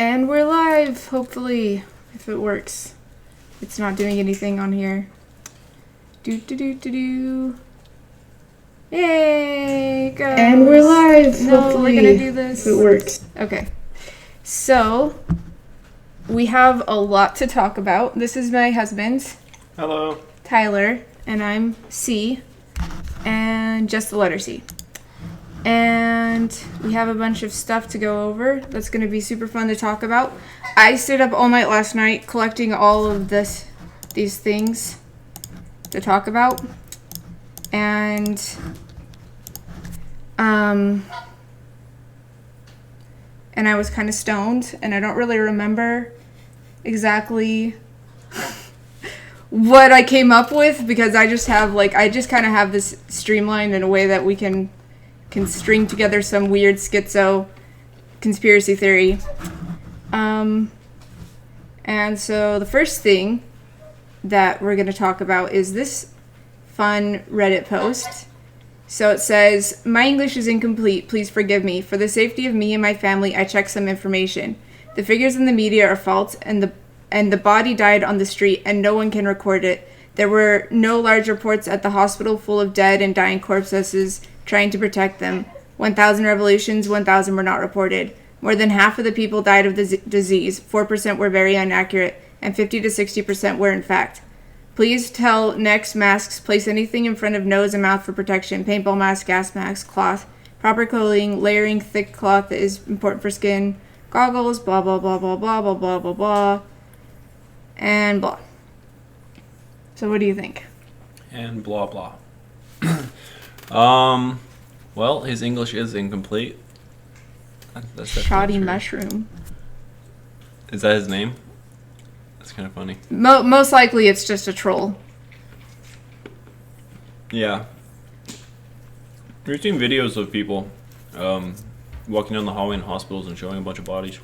And we're live, hopefully, if it works. It's not doing anything on here. Do. Yay, go. And we're live, no, hopefully, we're gonna do this. if it works. Okay. So, we have a lot to talk about. This is my husband. Hello. Tyler, and I'm C, and just the letter C. And we have a bunch of stuff to go over that's going to be super fun to talk about. I stayed up all night last night collecting all of these things to talk about. And I was kind of stoned, and I don't really remember exactly what I came up with, because I just kind of have this streamlined in a way that we can string together some weird schizo conspiracy theory. And so the first thing that we're going to talk about is this fun Reddit post. So it says, "My English is incomplete. Please forgive me. For the safety of me and my family, I checked some information. The figures in the media are false, and the body died on the street, and no one can record it. There were no large reports at the hospital full of dead and dying corpses trying to protect them. 1,000 revolutions, 1,000 were not reported. More than half of the people died of the disease. 4% were very inaccurate, and 50 to 60% were in fact. Please tell next masks, place anything in front of nose and mouth for protection. Paintball mask, gas mask, cloth. Proper clothing, layering thick cloth is important for skin. Goggles, blah, blah, blah, blah, blah, blah, blah, blah, blah. And blah." So what do you think? And blah blah. Well, his English is incomplete. That's Shoddy true. Mushroom. Is that his name? That's kind of funny. Most likely it's just a troll. Yeah. We've seen videos of people walking down the hallway in hospitals and showing a bunch of bodies.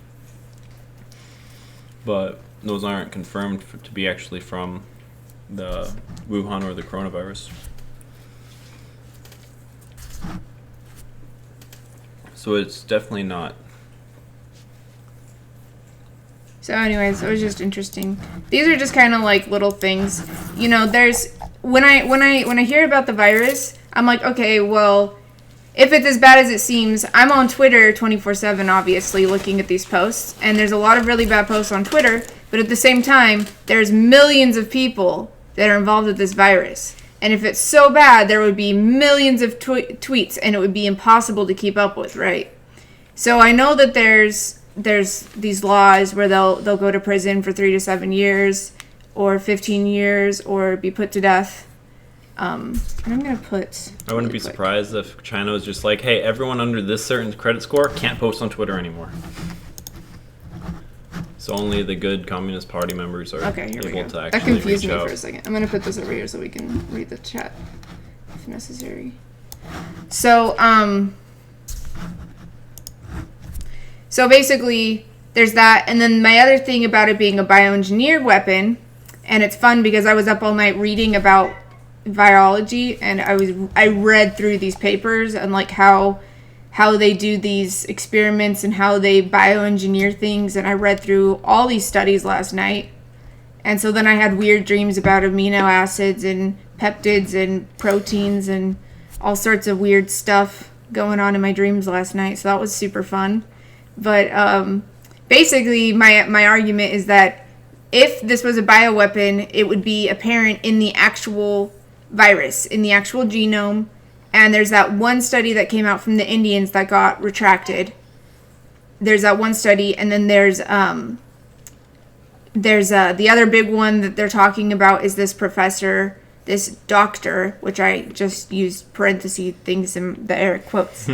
But those aren't confirmed to be actually from the Wuhan or the coronavirus. So it's definitely not. So anyways, it was just interesting. These are just kind of like little things. You know, there's when I hear about the virus, I'm like, okay, well, if it's as bad as it seems, I'm on Twitter 24/7 obviously looking at these posts, and there's a lot of really bad posts on Twitter, but at the same time, there's millions of people that are involved with this virus. And if it's so bad, there would be millions of tweets, and it would be impossible to keep up with, right? So I know that there's these laws where they'll go to prison for 3 to 7 years, or 15 years, or be put to death. And I'm gonna put. I wouldn't be surprised if China was just like, hey, everyone under this certain credit score can't post on Twitter anymore. So only the good Communist Party members are able to actually reach out. That confused me for a second. I'm going to put this over here so we can read the chat if necessary. So basically, there's that. And then my other thing about it being a bioengineered weapon, and it's fun because I was up all night reading about virology, and I read through these papers and like how they do these experiments and how they bioengineer things, and I read through all these studies last night. And so then I had weird dreams about amino acids and peptides and proteins and all sorts of weird stuff going on in my dreams last night, so that was super fun. But basically my argument is that if this was a bioweapon, it would be apparent in the actual virus, in the actual genome. And there's that one study that came out from the Indians that got retracted. There's that one study, and then there's the other big one that they're talking about is this professor, this doctor, which I just used parenthesis things in the air quotes.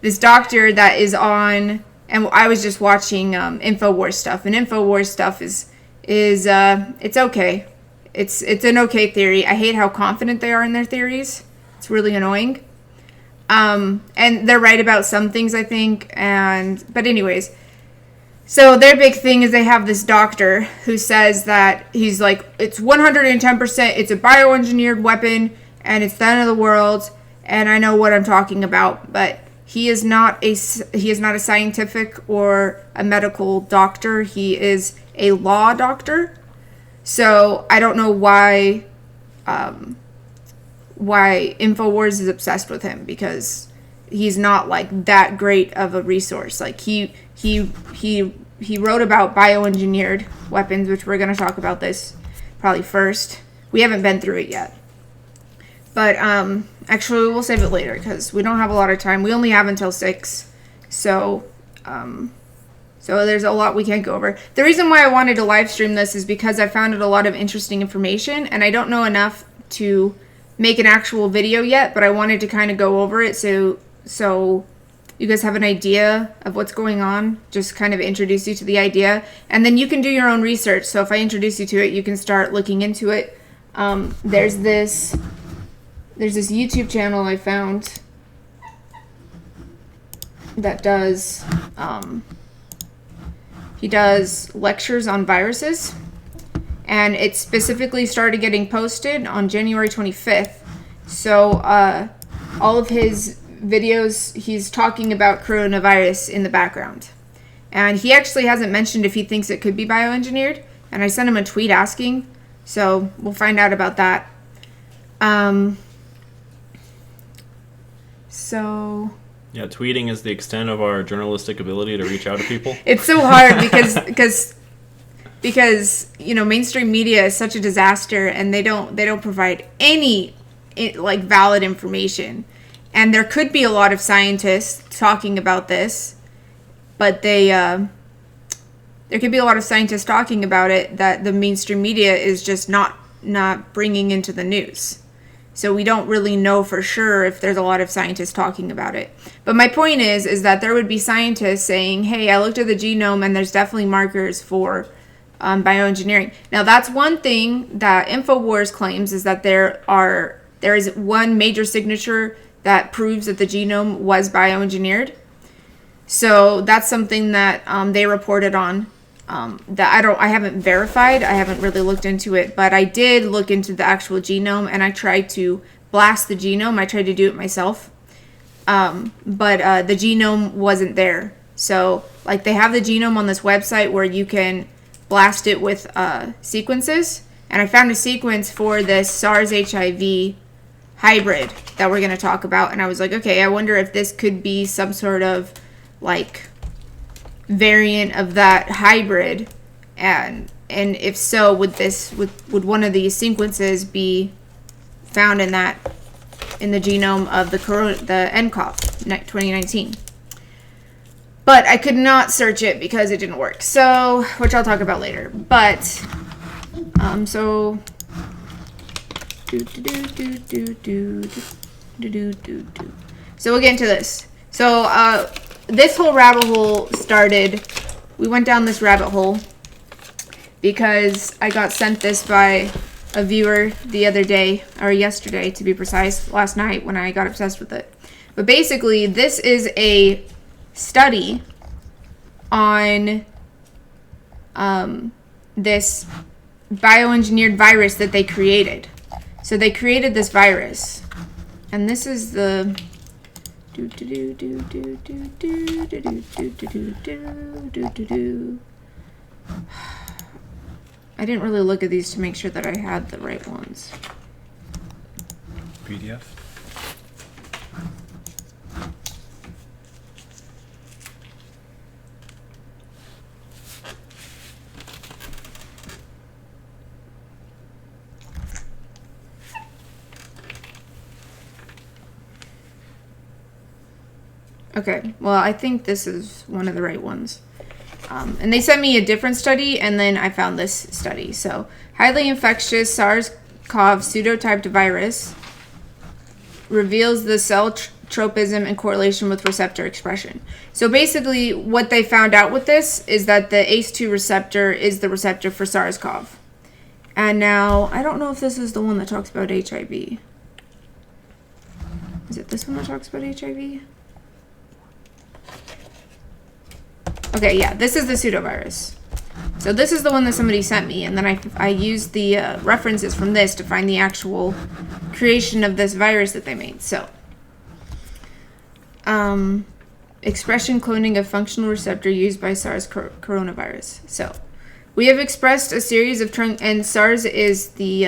This doctor that is on, and I was just watching InfoWars stuff, and InfoWars stuff is it's okay. It's an okay theory. I hate how confident they are in their theories. It's really annoying. And they're right about some things, I think. But anyways, so their big thing is they have this doctor who says that he's like, it's 110%, it's a bioengineered weapon, and it's the end of the world, and I know what I'm talking about. But He is not a scientific or a medical doctor. He is a law doctor. So I don't know why InfoWars is obsessed with him, because he's not like that great of a resource. Like he wrote about bioengineered weapons, which we're going to talk about this probably first. We haven't been through it yet. But actually we'll save it later because we don't have a lot of time. We only have until 6. So there's a lot we can't go over. The reason why I wanted to live stream this is because I found it a lot of interesting information, and I don't know enough to make an actual video yet, but I wanted to kind of go over it so you guys have an idea of what's going on, just kind of introduce you to the idea, and then you can do your own research. So if I introduce you to it, you can start looking into it. There's this YouTube channel I found that does he does lectures on viruses, and it specifically started getting posted on January 25th. So all of his videos, he's talking about coronavirus in the background, and he actually hasn't mentioned if he thinks it could be bioengineered, and I sent him a tweet asking, so we'll find out about that. So yeah, tweeting is the extent of our journalistic ability to reach out to people. It's so hard because mainstream media is such a disaster, and they don't provide any like valid information. And there could be a lot of scientists talking about this, but there could be a lot of scientists talking about it that the mainstream media is just not bringing into the news. So we don't really know for sure if there's a lot of scientists talking about it. But my point is that there would be scientists saying, hey, I looked at the genome and there's definitely markers for bioengineering. Now that's one thing that InfoWars claims, is that there is one major signature that proves that the genome was bioengineered. So that's something that they reported on. That I haven't verified. I haven't really looked into it, but I did look into the actual genome, and I tried to blast the genome. I tried to do it myself, but the genome wasn't there. So like they have the genome on this website where you can blast it with sequences, and I found a sequence for this SARS HIV hybrid that we're going to talk about, and I was like, okay, I wonder if this could be some sort of like variant of that hybrid, and if so, would one of these sequences be found in the genome of the nCoV 2019? But I could not search it because it didn't work. So, which I'll talk about later. But so we'll get into this. So this whole rabbit hole started, we went down this rabbit hole because I got sent this by a viewer the other day, or yesterday to be precise, last night when I got obsessed with it. But basically, this is a study on this bioengineered virus that they created. So they created this virus, and this is the I didn't really look at these to make sure that I had the right ones. PDF. Okay, well, I think this is one of the right ones. And they sent me a different study, and then I found this study. So, highly infectious SARS-CoV pseudotyped virus reveals the cell tropism in correlation with receptor expression. So basically, what they found out with this is that the ACE2 receptor is the receptor for SARS-CoV. And now, I don't know if this is the one that talks about HIV. Is it this one that talks about HIV? Okay, yeah, this is the pseudovirus. So this is the one that somebody sent me, and then I used the references from this to find the actual creation of this virus that they made. So, expression cloning of functional receptor used by SARS coronavirus. So, we have expressed a series of and SARS is the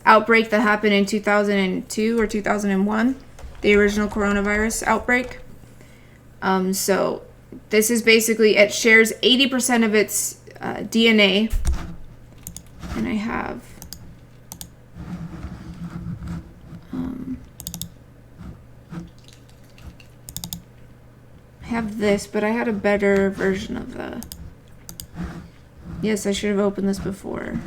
outbreak that happened in 2002 or 2001, the original coronavirus outbreak. So this is basically, it shares 80% of its DNA, and I have this, but I had a better version of the. Yes, I should have opened this before.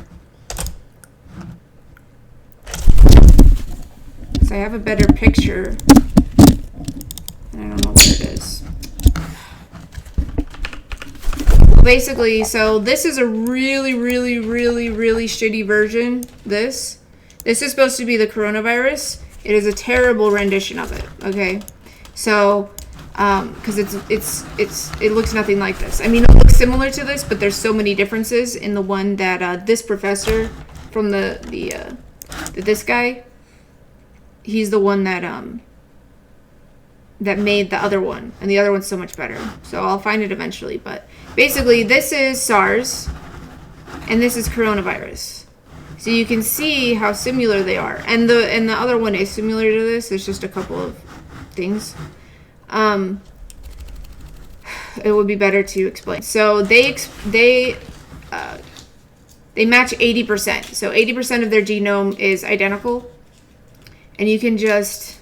So I have a better picture. I don't know where it is. Basically, so this is a really, really, really, really shitty version. This is supposed to be the coronavirus. It is a terrible rendition of it. Okay, so because it looks nothing like this. I mean, it looks similar to this, but there's so many differences in the one that this professor from this guy. He's the one that made the other one, and the other one's so much better. So I'll find it eventually. But basically, this is SARS, and this is coronavirus. So you can see how similar they are, and the other one is similar to this. There's just a couple of things. It would be better to explain. So they match 80%. So 80% of their genome is identical. And you can just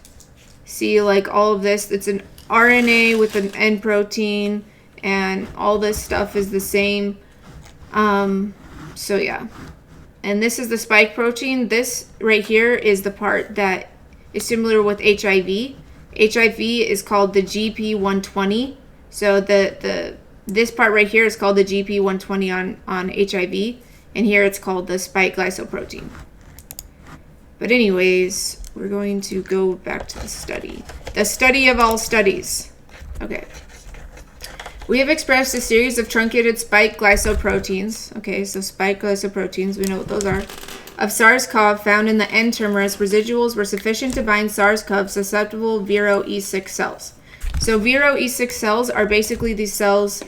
see like all of this. It's an RNA with an N protein, and all this stuff is the same. So yeah. And this is the spike protein. This right here is the part that is similar with HIV. HIV is called the GP120. So this part right here is called the GP120 on HIV, and here it's called the spike glycoprotein. But anyways, we're going to go back to the study. The study of all studies. Okay. We have expressed a series of truncated spike glycoproteins. Okay, so spike glycoproteins, we know what those are. Of SARS-CoV found in the N-termer as residuals were sufficient to bind SARS-CoV susceptible Viro E6 cells. So Viro E6 cells are basically these cells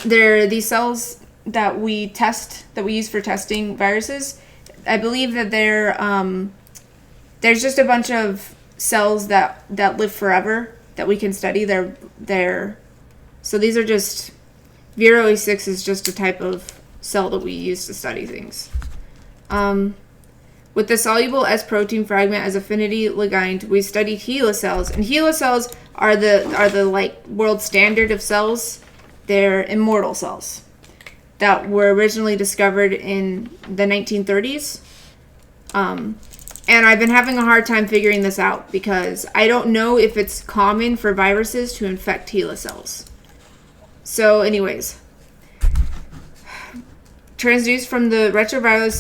they're these cells that we use for testing viruses. I believe that there's just a bunch of cells that live forever that we can study. So these are just, Viro E6 is just a type of cell that we use to study things. With the soluble S protein fragment as affinity ligand, we studied HeLa cells, and HeLa cells are the like world standard of cells. They're immortal cells that were originally discovered in the 1930s. And I've been having a hard time figuring this out because I don't know if it's common for viruses to infect HeLa cells. So anyways, transduced from the retroviral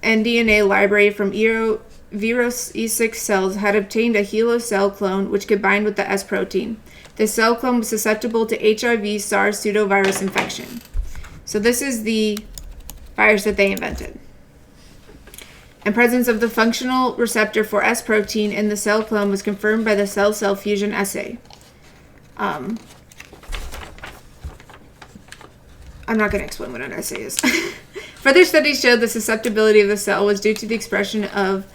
cNDNA library from Viro E6 cells had obtained a HeLa cell clone which could bind with the S protein. The cell clone was susceptible to HIV SARS pseudovirus infection. So this is the virus that they invented. And presence of the functional receptor for S protein in the cell clone was confirmed by the cell-cell fusion assay. I'm not going to explain what an assay is. Further studies showed the susceptibility of the cell was due to the expression of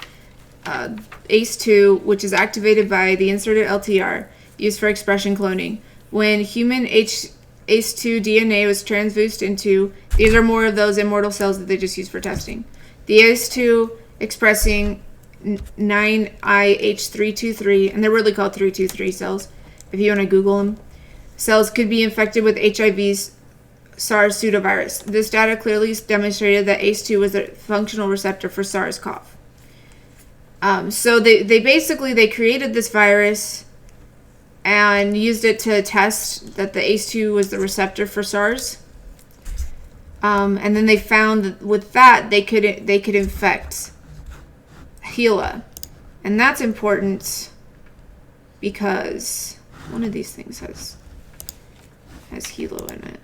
ACE2, which is activated by the inserted LTR used for expression cloning. When human ACE2 DNA was transfused into, these are more of those immortal cells that they just use for testing. The ACE2 expressing 9IH323, and they're really called 323 cells, if you want to Google them. Cells could be infected with HIV's SARS pseudovirus. This data clearly demonstrated that ACE2 was a functional receptor for SARS-CoV. So they created this virus and used it to test that the ACE2 was the receptor for SARS. And then they found that with that they could infect HeLa, and that's important because one of these things has HeLa in it.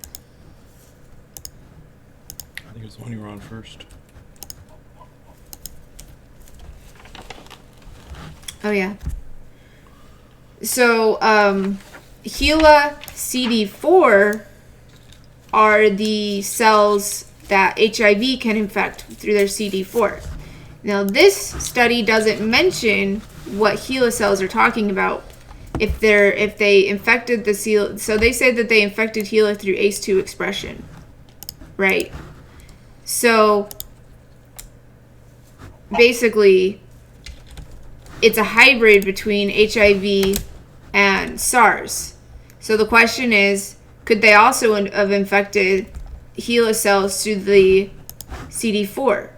I think it's the one you were on first. Oh, yeah. So, HeLa CD4 are the cells that HIV can infect through their CD4. Now, this study doesn't mention what HeLa cells are talking about. If they infected the HeLa, so they said that they infected HeLa through ACE2 expression, right? So basically, it's a hybrid between HIV and SARS. So the question is, could they also have infected HeLa cells through the CD4?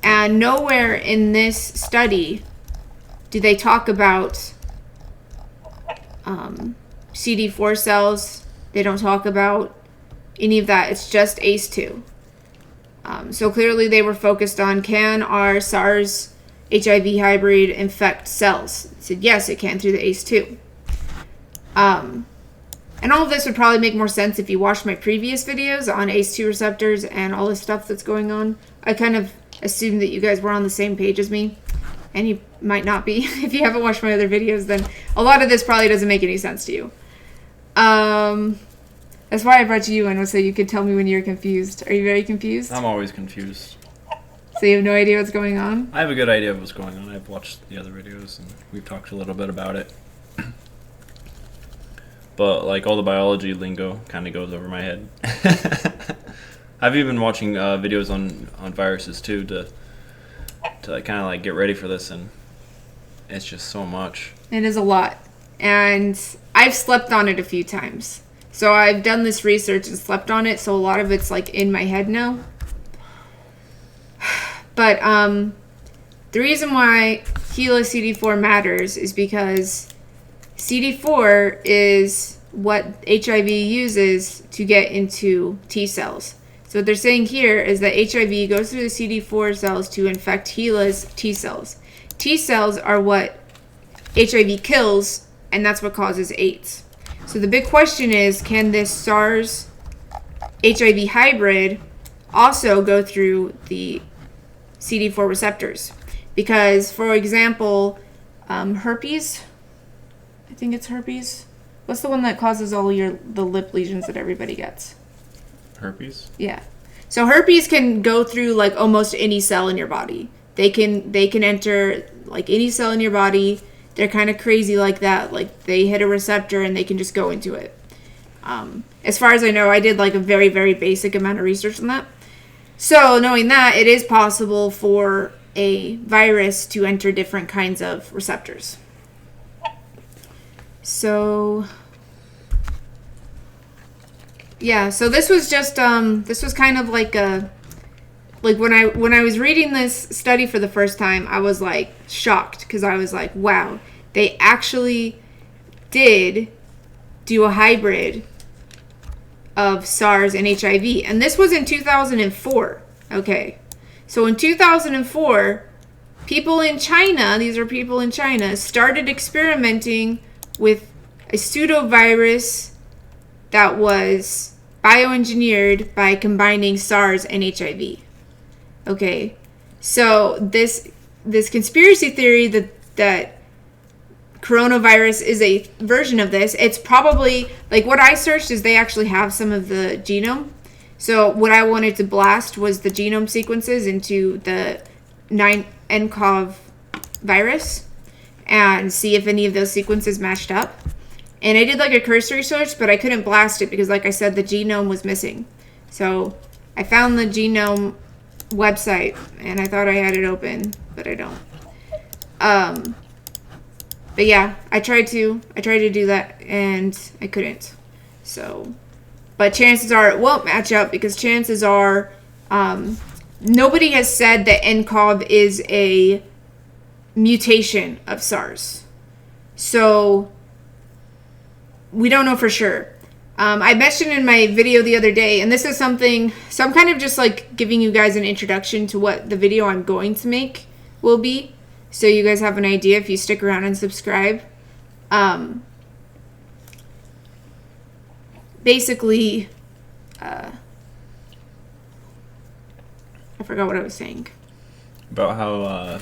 And nowhere in this study do they talk about CD4 cells. They don't talk about any of that. It's just ACE2. So clearly they were focused on, can our SARS HIV hybrid infect cells? They said yes, it can through the ACE2. And all of this would probably make more sense if you watched my previous videos on ACE2 receptors and all this stuff that's going on. I kind of assumed that you guys were on the same page as me, and you might not be. If you haven't watched my other videos, then a lot of this probably doesn't make any sense to you. That's why I brought you in, so you could tell me when you're confused. Are you very confused? I'm always confused. So you have no idea what's going on? I have a good idea of what's going on. I've watched the other videos, and we've talked a little bit about it. But, like, all the biology lingo kind of goes over my head. I've even been watching videos on viruses, too, to like, kind of, like, get ready for this, and it's just so much. It is a lot. And I've slept on it a few times. So I've done this research and slept on it, so a lot of it's, like, in my head now. But the reason why HeLa CD4 matters is because CD4 is what HIV uses to get into T cells. So what they're saying here is that HIV goes through the CD4 cells to infect HeLa's T cells. T cells are what HIV kills, and that's what causes AIDS. So the big question is, can this SARS HIV hybrid also go through the CD4 receptors? Because, for example, herpes, I think it's herpes. What's the one that causes all the lip lesions that everybody gets? Herpes? Yeah. So herpes can go through like almost any cell in your body. They can enter like any cell in your body. They're kind of crazy like that. Like they hit a receptor and they can just go into it. As far as I know, I did like a very, very basic amount of research on that. So knowing that, it is possible for a virus to enter different kinds of receptors. So yeah, so this was just this was kind of like when I was reading this study for the first time, I was like shocked because I was like, wow, they actually did do a hybrid of SARS and HIV, and this was in 2004. Okay, so in 2004, people in China, these are people in China, started experimenting with a pseudovirus that was bioengineered by combining SARS and HIV. Okay, so this conspiracy theory that coronavirus is a version of this, it's probably, like what I searched is they actually have some of the genome. So what I wanted to blast was the genome sequences into the 9nCoV virus and see if any of those sequences matched up. And I did like a cursory search, but I couldn't blast it because, like I said, the genome was missing. So I found the genome website and I thought I had it open, but I don't. But yeah, I tried to do that and I couldn't. So, but chances are it won't match up because chances are nobody has said that nCoV is a mutation of SARS. So we don't know for sure. I mentioned in my video the other day, and this is something, so I'm kind of just like giving you guys an introduction to what the video I'm going to make will be, so you guys have an idea if you stick around and subscribe. Basically, I forgot what I was saying. About how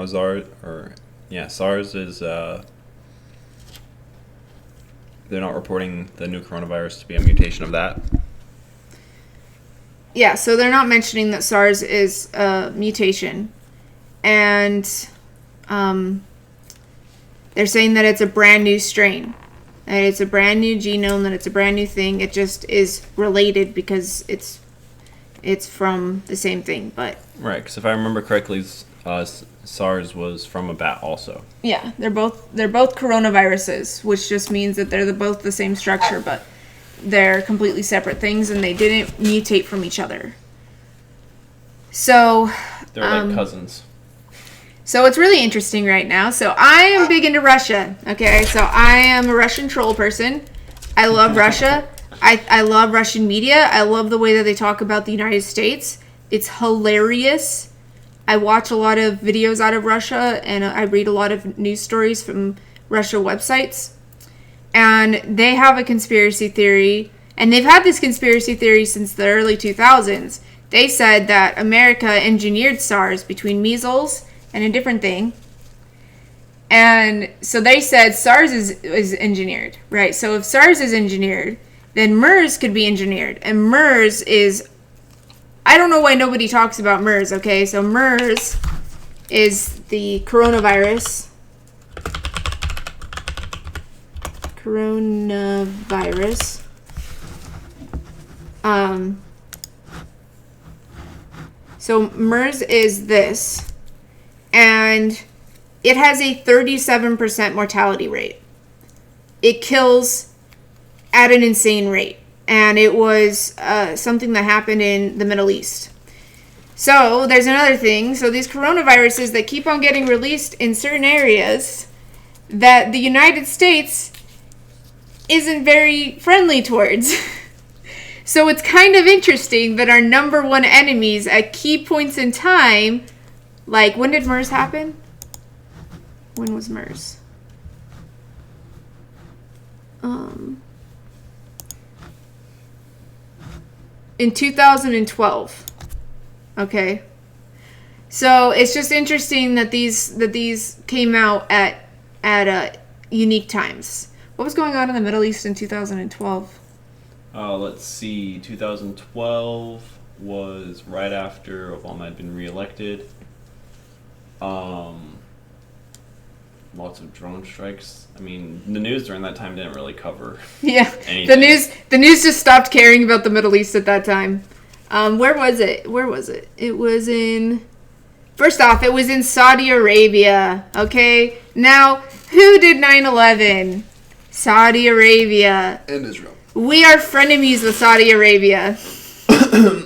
SARS, or Yeah, SARS is. They're not reporting the new coronavirus to be a mutation of that. Yeah, so they're not mentioning that SARS is a mutation. And they're saying that it's a brand new strain. That it's a brand new genome, that it's a brand new thing. It just is related because it's from the same thing, but... Right, because if I remember correctly, SARS was from a bat also. Yeah, they're both coronaviruses, which just means that they're both the same structure, but they're completely separate things, and they didn't mutate from each other. So... They're like cousins. So it's really interesting right now. So I am big into Russia, okay? So I am a Russian troll person. I love Russia. I love Russian media. I love the way that they talk about the United States. It's hilarious. I watch a lot of videos out of Russia, and I read a lot of news stories from Russia websites. And they have a conspiracy theory, and they've had this conspiracy theory since the early 2000s. They said that America engineered SARS between measles and a different thing. And so they said SARS is engineered, right? So if SARS is engineered, then MERS could be engineered. And MERS is... I don't know why nobody talks about MERS, okay? So MERS is the coronavirus. So MERS is this. And it has a 37% mortality rate. It kills at an insane rate. And it was something that happened in the Middle East. So there's another thing. So these coronaviruses that keep on getting released in certain areas that the United States isn't very friendly towards. So it's kind of interesting that our number one enemies at key points in time... Like, when did MERS happen? When was MERS? In 2012. Okay. So it's just interesting that these came out at unique times. What was going on in the Middle East in 2012? Let's see. 2012 was right after Obama had been reelected. Lots of drone strikes. I mean, the news during that time didn't really cover anything. The news just stopped caring about the Middle East at that time. Where was it? It was in... First off, it was in Saudi Arabia, okay? Now, who did 9/11? Saudi Arabia. And Israel. We are frenemies with Saudi Arabia.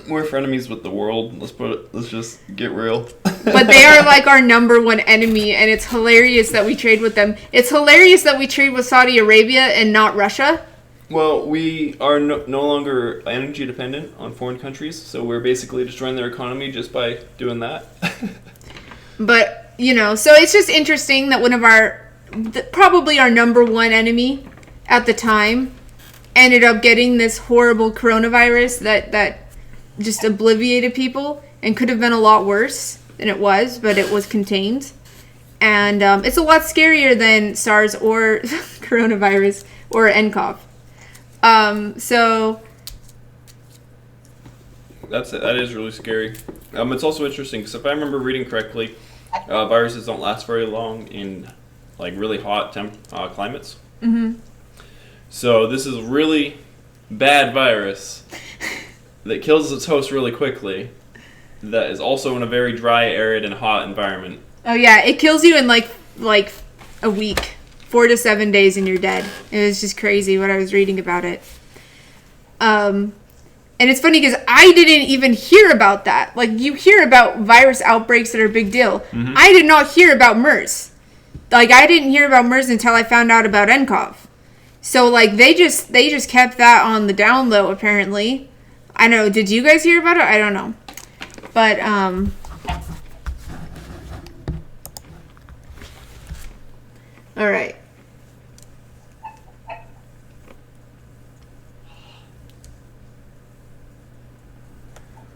We're frenemies with the world. Let's just get real. But they are like our number one enemy, and it's hilarious that we trade with them. It's hilarious that we trade with Saudi Arabia and not Russia. Well, we are no longer energy dependent on foreign countries, so we're basically destroying their economy just by doing that. But, so it's just interesting that one of probably our number one enemy at the time ended up getting this horrible coronavirus that just obliviated people and could have been a lot worse than it was, but it was contained. And it's a lot scarier than SARS or coronavirus or nCoV. So that is really scary. It's also interesting because if I remember reading correctly, viruses don't last very long in like really hot climates. Mm-hmm. So this is a really bad virus that kills its host really quickly. That is also in a very dry, arid, and hot environment. Oh yeah, it kills you in like a week, 4 to 7 days, and you're dead. It was just crazy what I was reading about it. And it's funny because I didn't even hear about that. Like, you hear about virus outbreaks that are a big deal. Mm-hmm. I did not hear about MERS. Like, I didn't hear about MERS until I found out about nCoV. So, like, they just kept that on the down low, apparently. I don't know. Did you guys hear about it? I don't know. But, all right.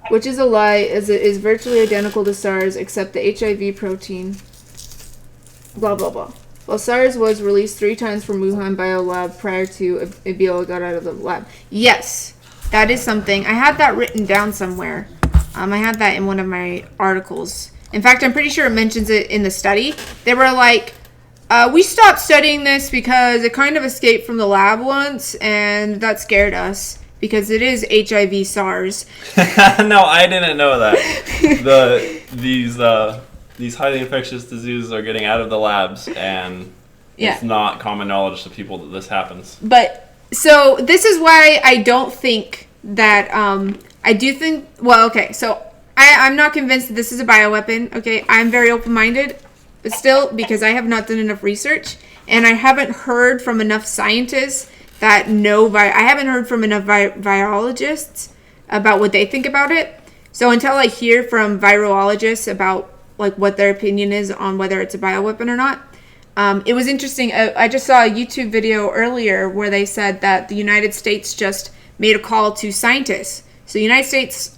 Which is a lie, as it is virtually identical to SARS, except the HIV protein. blah, blah, blah. Well, SARS was released 3 times from Wuhan biolab prior to Ebola got out of the lab. Yes, that is something. I had that written down somewhere. I had that in one of my articles. In fact, I'm pretty sure it mentions it in the study. They were like, we stopped studying this because it kind of escaped from the lab once, and that scared us because it is HIV SARS. No, I didn't know that. These highly infectious diseases are getting out of the labs, and it's not common knowledge to people that this happens. But, so, this is why I don't think that, I do think, well, okay, so, I'm not convinced that this is a bioweapon, okay? I'm very open-minded, but still, because I have not done enough research, and I haven't heard from enough scientists that know, I haven't heard from enough virologists about what they think about it. So, until I hear from virologists about like what their opinion is on whether it's a bioweapon or not. It was interesting. I just saw a YouTube video earlier where they said that the United States just made a call to scientists. So the United States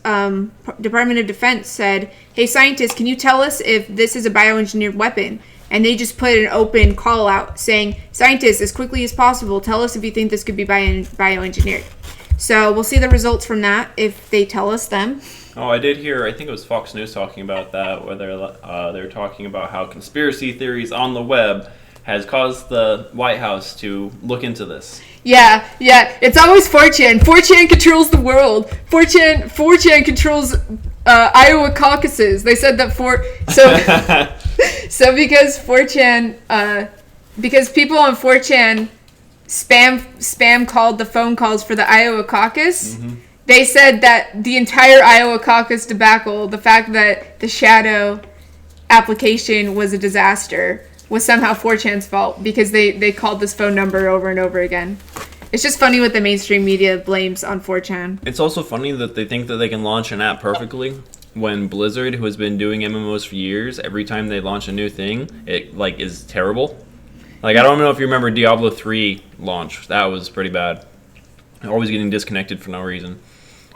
Department of Defense said, hey, scientists, can you tell us if this is a bioengineered weapon? And they just put an open call out saying, scientists, as quickly as possible, tell us if you think this could be bioengineered. So we'll see the results from that if they tell us them. Oh, I did hear, I think it was Fox News talking about that, where they're talking about how conspiracy theories on the web has caused the White House to look into this. Yeah, it's always 4chan. 4chan controls the world. 4chan controls Iowa caucuses. They said that so because 4chan, because people on 4chan spam called the phone calls for the Iowa caucus. Mm-hmm. They said that the entire Iowa caucus debacle, the fact that the shadow application was a disaster, was somehow 4chan's fault because they called this phone number over and over again. It's just funny what the mainstream media blames on 4chan. It's also funny that they think that they can launch an app perfectly when Blizzard, who has been doing MMOs for years, every time they launch a new thing, it like is terrible. Like, I don't know if you remember Diablo 3 launch. That was pretty bad. Always getting disconnected for no reason.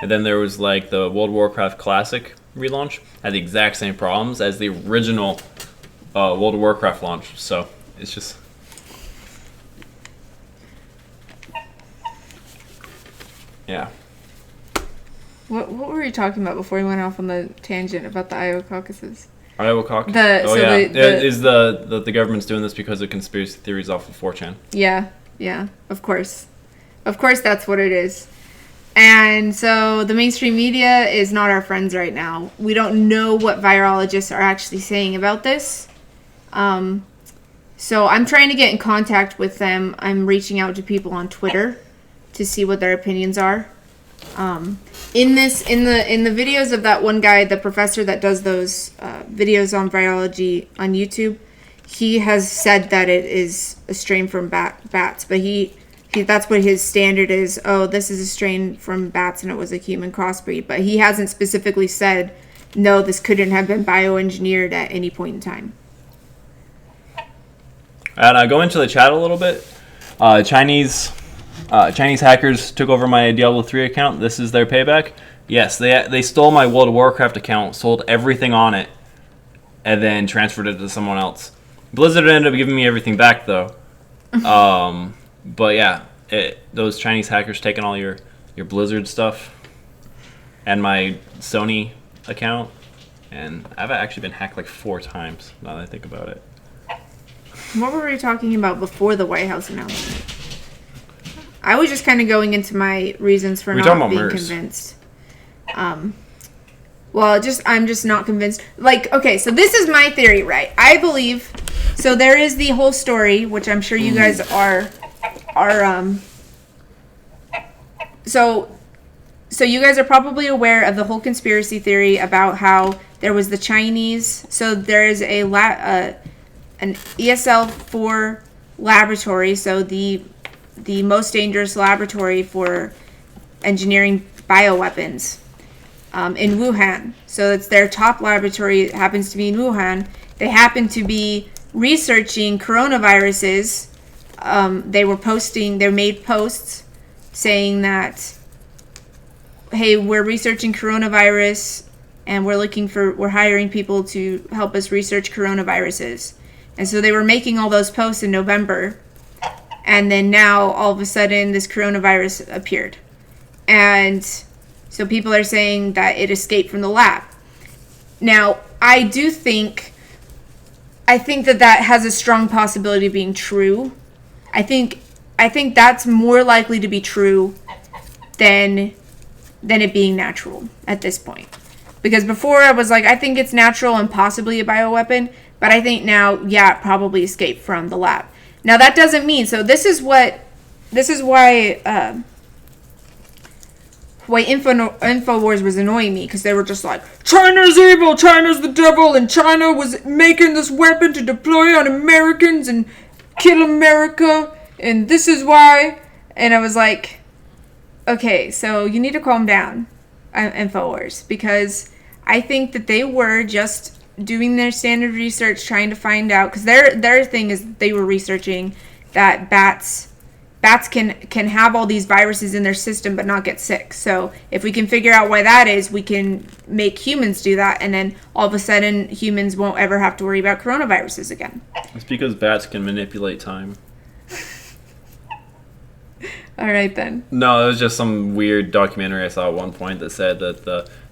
And then there was like the World of Warcraft Classic relaunch. Had the exact same problems as the original World of Warcraft launch. So it's just... Yeah. What were you talking about before you went off on the tangent about the Iowa caucuses? Iowa caucus? Is the government's doing this because of conspiracy theories off of 4chan. Yeah, of course. Of course that's what it is. And so the mainstream media is not our friends right now. We don't know what virologists are actually saying about this. So I'm trying to get in contact with them. I'm reaching out to people on Twitter to see what their opinions are. In the videos of that one guy, the professor that does those videos on virology on YouTube, he has said that it is a strain from bats, but he that's what his standard is. Oh, this is a strain from bats and it was a human crossbreed, but he hasn't specifically said no, this couldn't have been bioengineered at any point in time. And I go into the chat a little bit. Chinese hackers took over my Diablo 3 account. This is their payback. Yes, they stole my World of Warcraft account, sold everything on it, and then transferred it to someone else. Blizzard ended up giving me everything back, though. But yeah, those Chinese hackers taking all your Blizzard stuff and my Sony account. And I've actually been hacked like 4 times, now that I think about it. What were we talking about before the White House announcement? I was just kind of going into my reasons for not being convinced. I'm just not convinced. Like, okay, so this is my theory, right? I believe, so there is the whole story, which I'm sure you guys are so you guys are probably aware of the whole conspiracy theory about how there was the Chinese, so there is an ESL-4 laboratory, so the most dangerous laboratory for engineering bioweapons in Wuhan. So it's their top laboratory. It happens to be in Wuhan. They happen to be researching coronaviruses. They made posts saying that, hey, we're researching coronavirus and we're hiring people to help us research coronaviruses. And so they were making all those posts in November. And then now, all of a sudden, this coronavirus appeared. And so people are saying that it escaped from the lab. Now, I think that has a strong possibility of being true. I think that's more likely to be true than it being natural at this point. Because before I was like, I think it's natural and possibly a bioweapon, but I think now, yeah, it probably escaped from the lab. Now that doesn't mean, so this is why InfoWars was annoying me, because they were just like, China's evil, China's the devil, and China was making this weapon to deploy on Americans and kill America, and this is why. And I was like, okay, so you need to calm down, InfoWars, because I think that they were just doing their standard research, trying to find out, because their thing is they were researching that bats can have all these viruses in their system but not get sick. So if we can figure out why that is, we can make humans do that, and then all of a sudden humans won't ever have to worry about coronaviruses again. It's because bats can manipulate time. All right, then. No, it was just some weird documentary I saw at one point that said that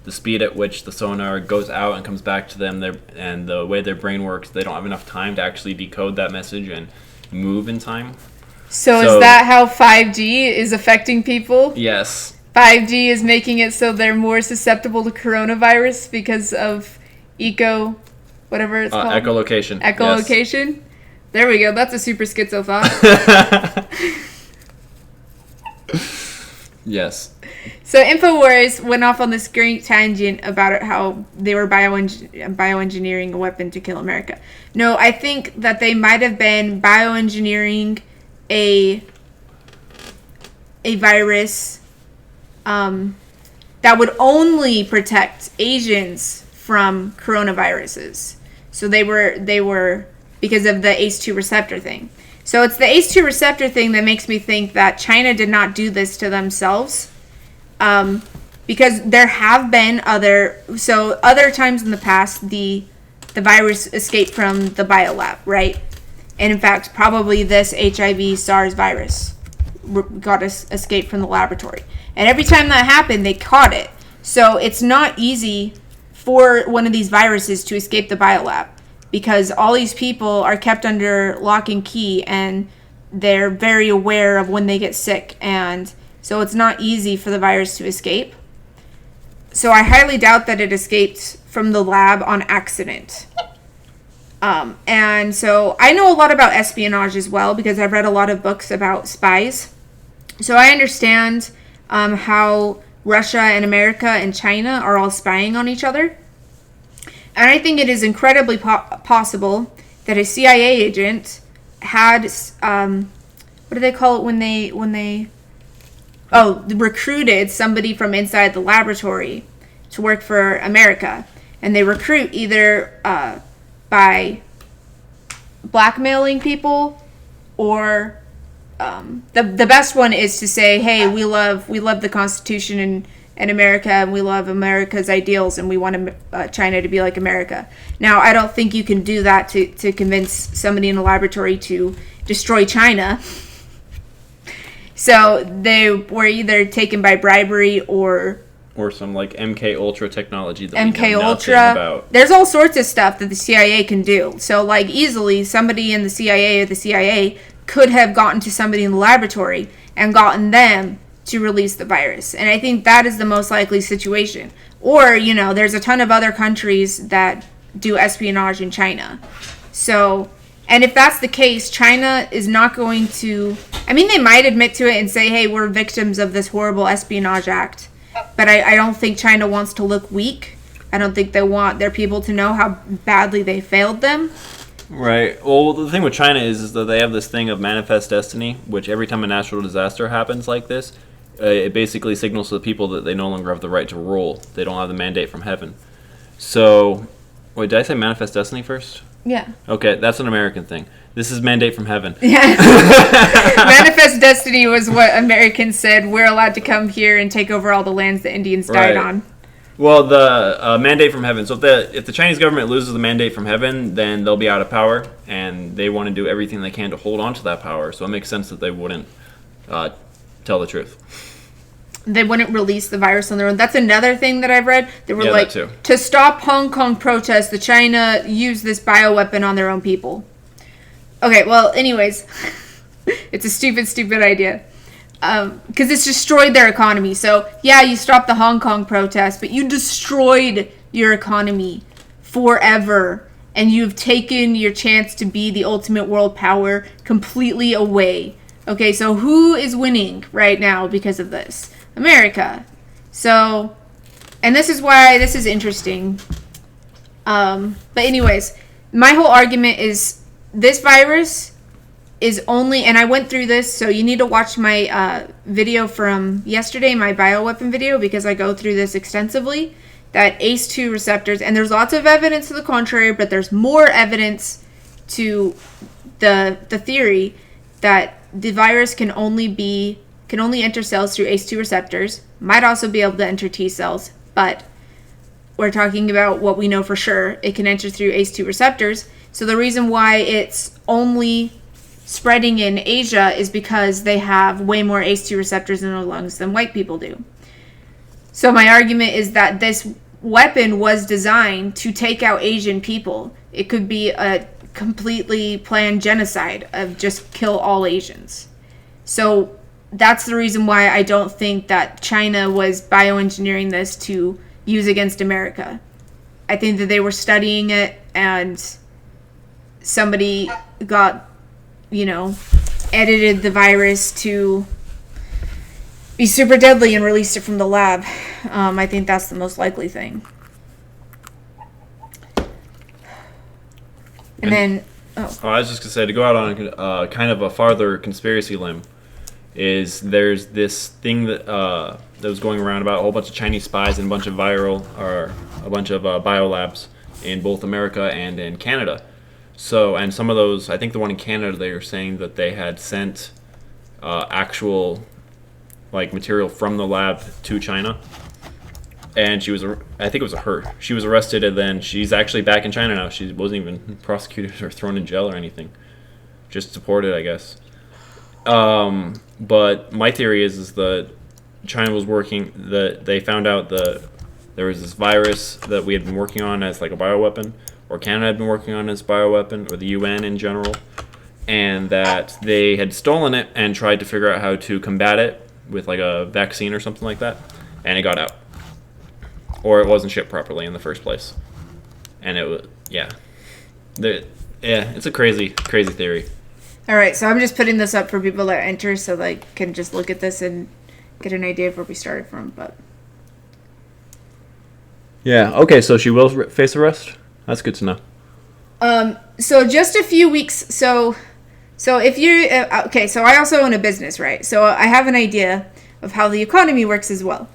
the speed at which the sonar goes out and comes back to them, and the way their brain works, they don't have enough time to actually decode that message and move in time. So is that how 5G is affecting people? Yes. 5G is making it so they're more susceptible to coronavirus because of whatever it's called? Echolocation. Echolocation? Yes. There we go. That's a super schizo thought. Yes. So InfoWars went off on this great tangent about how they were bioengineering a weapon to kill America. No, I think that they might have been bioengineering a virus that would only protect Asians from coronaviruses. So they were because of the ACE2 receptor thing. So it's the ACE2 receptor thing that makes me think that China did not do this to themselves. Because there have been other times in the past the virus escaped from the biolab, right? And in fact, probably this HIV SARS virus escaped from the laboratory. And every time that happened, they caught it. So it's not easy for one of these viruses to escape the biolab, because all these people are kept under lock and key, and they're very aware of when they get sick. And so it's not easy for the virus to escape. So I highly doubt that it escaped from the lab on accident. And so I know a lot about espionage as well, because I've read a lot of books about spies. So I understand how Russia and America and China are all spying on each other. And I think it is incredibly possible that a CIA agent had, what do they call it when they recruited somebody from inside the laboratory to work for America. And they recruit either by blackmailing people, or the best one is to say, hey, we love the Constitution and America, and we love America's ideals, and we want China to be like America. Now, I don't think you can do that to convince somebody in a laboratory to destroy China. So they were either taken by bribery or some like MK Ultra technology that MK we know Ultra. nothing about. There's all sorts of stuff that the CIA can do. So like easily somebody in the CIA or the CIA could have gotten to somebody in the laboratory and gotten them to release the virus. And I think that is the most likely situation. Or, there's a ton of other countries that do espionage in China. So, and if that's the case, China is not going to, they might admit to it and say, hey, we're victims of this horrible espionage act. But I don't think China wants to look weak. I don't think they want their people to know how badly they failed them. Right. Well, the thing with China is that they have this thing of manifest destiny, which every time a natural disaster happens like this, it basically signals to the people that they no longer have the right to rule. They don't have the mandate from heaven. So, wait, did I say manifest destiny first? Yeah. Okay, that's an American thing. This is mandate from heaven. Yeah. Manifest destiny was what Americans said. We're allowed to come here and take over all the lands the Indians died on. Well, the mandate from heaven. So if the Chinese government loses the mandate from heaven, then they'll be out of power, and they want to do everything they can to hold on to that power. So it makes sense that they wouldn't tell the truth. They wouldn't release the virus on their own. That's another thing that I've read. They were like, to stop Hong Kong protests, the China used this bioweapon on their own people. Okay, well, anyways, it's a stupid idea. Because it's destroyed their economy. So, yeah, you stopped the Hong Kong protests, but you destroyed your economy forever. And you've taken your chance to be the ultimate world power completely away. Okay, so who is winning right now because of this? America. So, and this is why this is interesting. But anyways, my whole argument is this virus is only, and I went through this, so you need to watch my video from yesterday, my bioweapon video, because I go through this extensively, that ACE2 receptors, and there's lots of evidence to the contrary, but there's more evidence to the theory that the virus can only enter cells through ACE2 receptors, might also be able to enter T cells, but we're talking about what we know for sure. It can enter through ACE2 receptors. So the reason why it's only spreading in Asia is because they have way more ACE2 receptors in their lungs than white people do. So my argument is that this weapon was designed to take out Asian people. It could be a completely planned genocide of just kill all Asians. So that's the reason why I don't think that China was bioengineering this to use against America. I think that they were studying it and somebody got, edited the virus to be super deadly and released it from the lab. I think that's the most likely thing. And then, I was just going to say, to go out on kind of a farther conspiracy limb, is there's this thing that was going around about a whole bunch of Chinese spies and a bunch of biolabs in both America and in Canada. So, and some of those, I think the one in Canada, they were saying that they had sent actual material from the lab to China. And she was, I think it was her. She was arrested, and then she's actually back in China now. She wasn't even prosecuted or thrown in jail or anything. Just deported, I guess. But my theory is that China was working, that they found out that there was this virus that we had been working on as like a bioweapon, or Canada had been working on as a bioweapon, or the UN in general, and that they had stolen it and tried to figure out how to combat it with like a vaccine or something like that, and it got out. Or it wasn't shipped properly in the first place. And it was, it's a crazy theory. All right, so I'm just putting this up for people that enter so they can just look at this and get an idea of where we started from. But yeah, okay, so she will face arrest? That's good to know. So just a few weeks, so if you're, okay, so I also own a business, right? So I have an idea of how the economy works as well.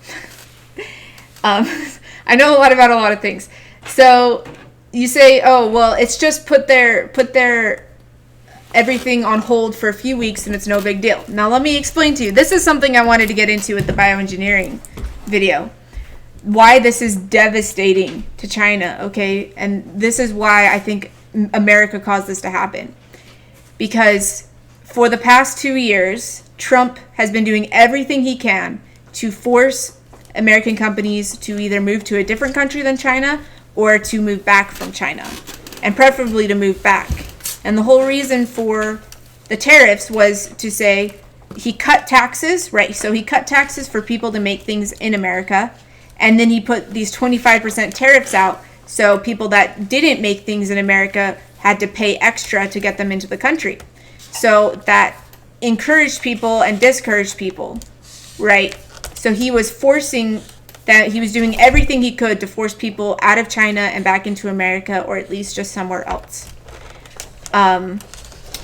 I know a lot about a lot of things. So you say, oh, well, it's just put their everything on hold for a few weeks and it's no big deal. Now let me explain to you. This is something I wanted to get into with the bioengineering video. Why this is devastating to China, okay? And this is why I think America caused this to happen. Because for the past 2 years, Trump has been doing everything he can to force American companies to either move to a different country than China or to move back from China, and preferably to move back. And the whole reason for the tariffs was to say he cut taxes, right? So he cut taxes for people to make things in America, and then he put these 25% tariffs out, so people that didn't make things in America had to pay extra to get them into the country. So that encouraged people and discouraged people, right? So he was forcing that, he was doing everything he could to force people out of China and back into America, or at least just somewhere else.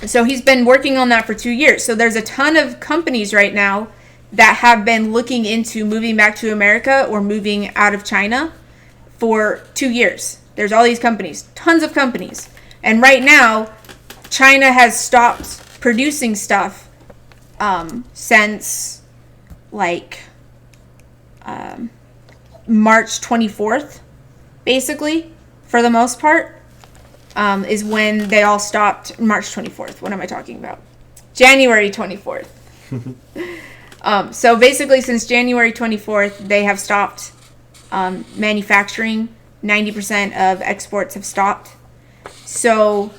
So he's been working on that for 2 years. So there's a ton of companies right now that have been looking into moving back to America or moving out of China for 2 years. There's all these companies, tons of companies. And right now, China has stopped producing stuff since March 24th, basically, for the most part, is when they all stopped. March 24th. What am I talking about? January 24th. So basically, since January 24th, they have stopped manufacturing. 90% of exports have stopped. So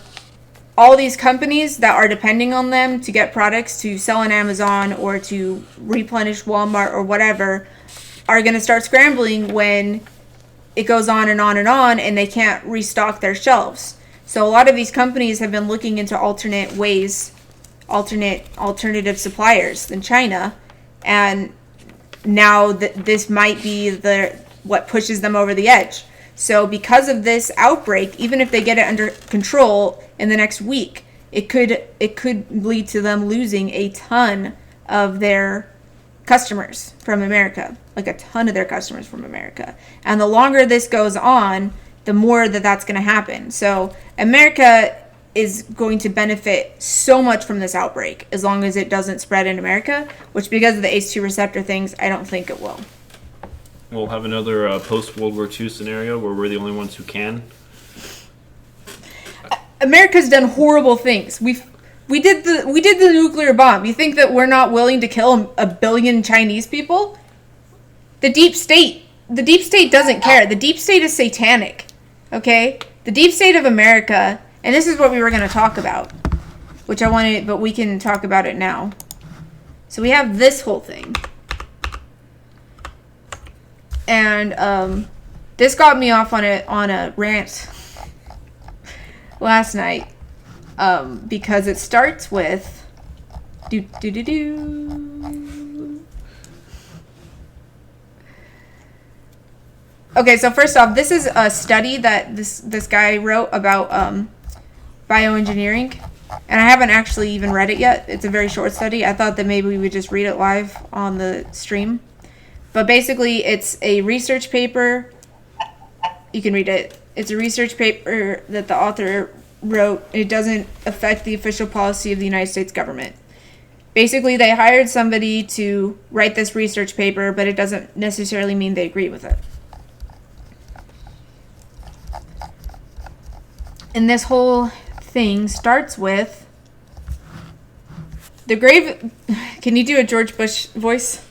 all these companies that are depending on them to get products to sell on Amazon or to replenish Walmart or whatever are going to start scrambling when it goes on and on and on and they can't restock their shelves. So a lot of these companies have been looking into alternate ways, alternative suppliers than China, and now this might be what pushes them over the edge. So because of this outbreak, even if they get it under control in the next week, it could lead to them losing a ton of their customers from America, like a ton of their customers from America. And the longer this goes on, the more that's going to happen. So America is going to benefit so much from this outbreak as long as it doesn't spread in America, which because of the ACE2 receptor things, I don't think it will. We'll have another post-World War II scenario where we're the only ones who can. America's done horrible things. We did the nuclear bomb. You think that we're not willing to kill a billion Chinese people? The deep state doesn't care. The deep state is satanic. Okay? The deep state of America, and this is what we were going to talk about, but we can talk about it now. So we have this whole thing. And this got me off on a rant last night because it starts with Okay, so first off, this is a study that this guy wrote about bioengineering, and I haven't actually even read it yet. It's a very short study. I thought that maybe we would just read it live on the stream. But basically, it's a research paper. You can read it. It's a research paper that the author wrote. It doesn't affect the official policy of the United States government. Basically, they hired somebody to write this research paper, but it doesn't necessarily mean they agree with it. And this whole thing starts with the grave. Can you do a George Bush voice?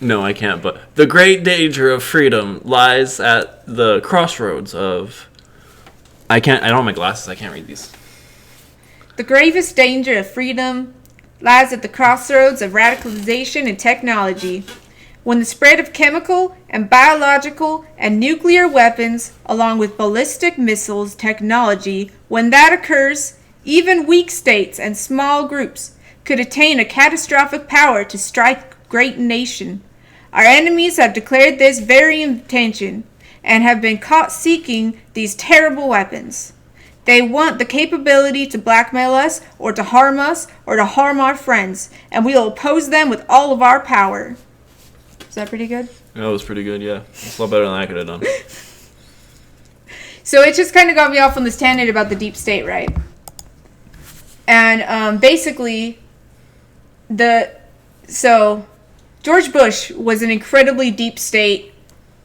No, I can't, but the great danger of freedom lies at the crossroads of... I don't have my glasses, I can't read these. The gravest danger of freedom lies at the crossroads of radicalization and technology. When the spread of chemical and biological and nuclear weapons, along with ballistic missiles technology, when that occurs, even weak states and small groups could attain a catastrophic power to strike great nation. Our enemies have declared this very intention and have been caught seeking these terrible weapons. They want the capability to blackmail us or to harm our friends, and we will oppose them with all of our power. Is that pretty good? That was pretty good, yeah. It's a lot better than I could have done. So it just kind of got me off on this tangent about the deep state, right? And basically, George Bush was an incredibly deep state